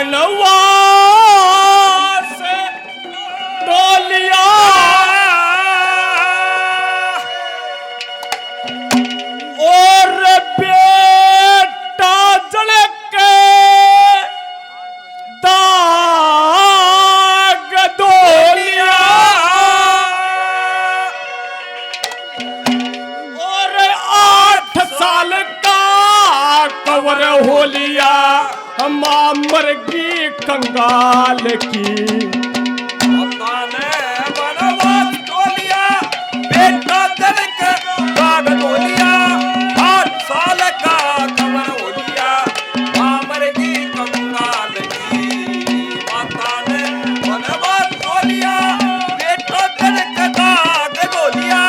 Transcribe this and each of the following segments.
बनवास डोलिया और बेटा जल के दाग डोलिया और 8 साल का कवर हो लिया हम मरगी कंगाल की बनवास डोलिया बेटा जल के दाग डोलिया 8 साल का कवर हो लिया मरगी कंगाल की माता ने बनवास डोलिया बेटा जल के दाग डोलिया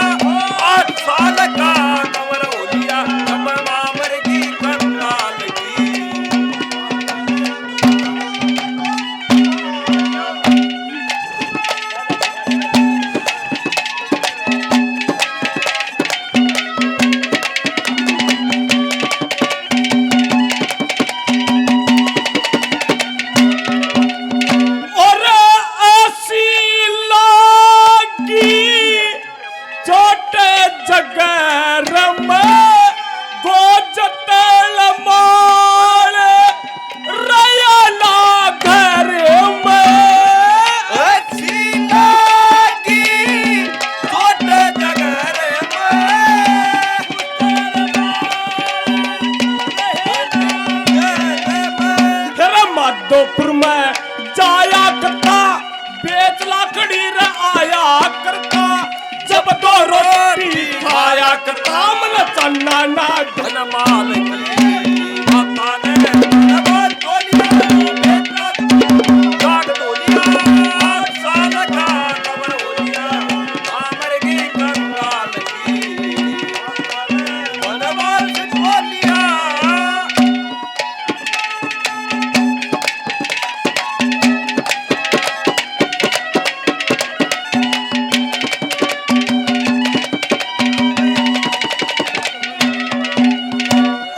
8 साल का कवर हो लिया मरगी कंगाल की और ऐसी लागी छोटे जगर में गोजतल माल रयला घर में फिर माधोपुर में जाया करता बेच लाकड़ी रे आया करता जब दो रोटी खाया करता मन चन्ना ना धनमाल की माता ने बनवास डोलिया बेटा दाग डोलिया 8 साल का कवर हो लिया मरगी कंगाल की बनवास डोलिया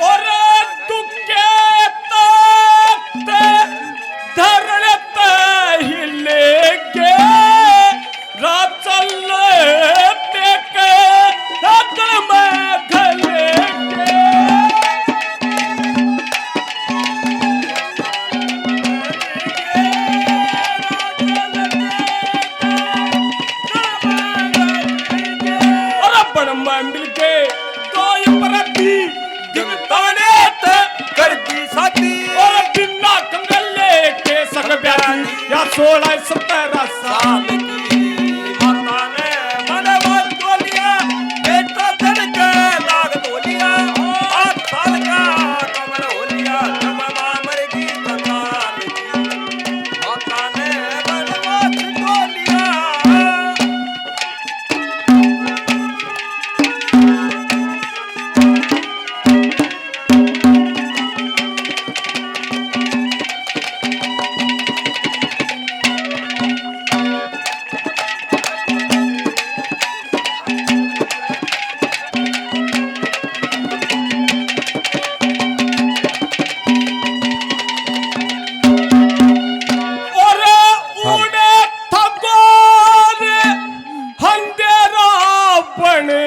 और दुखे तख्त धरते हिले के राचल के रगड़ में धले के और बड़ में मिल के दो प्रति दिवताने कर दी साथी और बिना कंगले के सग ब्याजी या 16-17 साल साल की माता ने बनवास डोलिया बेटा जल के दाग डोलिया 8 साल का कवर हो लिया मरगी कंगाल की माता ने बनवास डोलिया और उड़े थगोर हंदेरा बने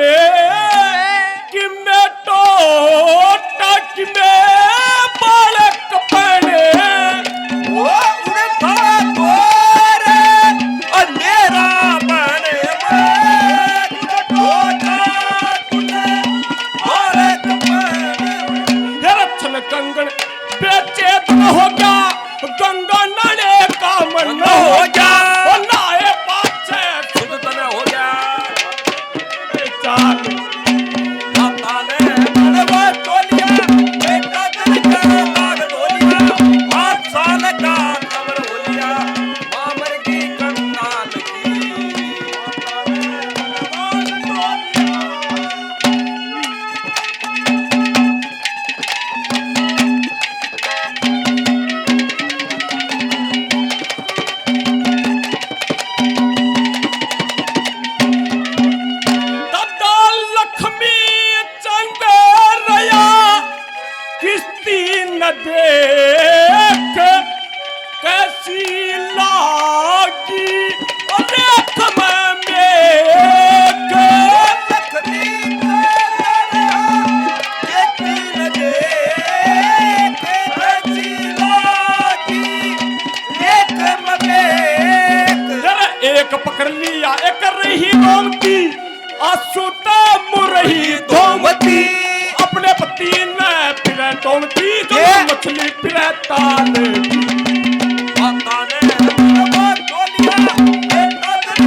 कि मैं टोटक में बालक बने वो उड़ता गोरे अंधेरा बने रक्षण कंगन बेचेतन हो गया गंगा नले का मन हो गया और नाए पाछे शुद्ध तन हो गया चाल माता ने बनवास डोलिया बेटा जल के दाग डोलिया 8 साल का कवर हो लिया मरगी कंगाल की माता ने बनवास डोलिया तब कर रही गोमती आसुता मुरही धोमती अपने पति ने फिर टोमती जो ये। मछली फिर ताल की माता ने मन तोलिया बेटा तन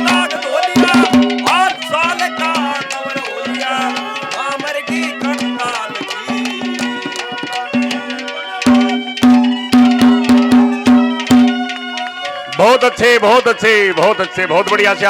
लाग तोलिया 8 साल का कमर होलिया अमर की कंकाल की बहुत अच्छे बहुत अच्छे बहुत अच्छे बहुत बढ़िया से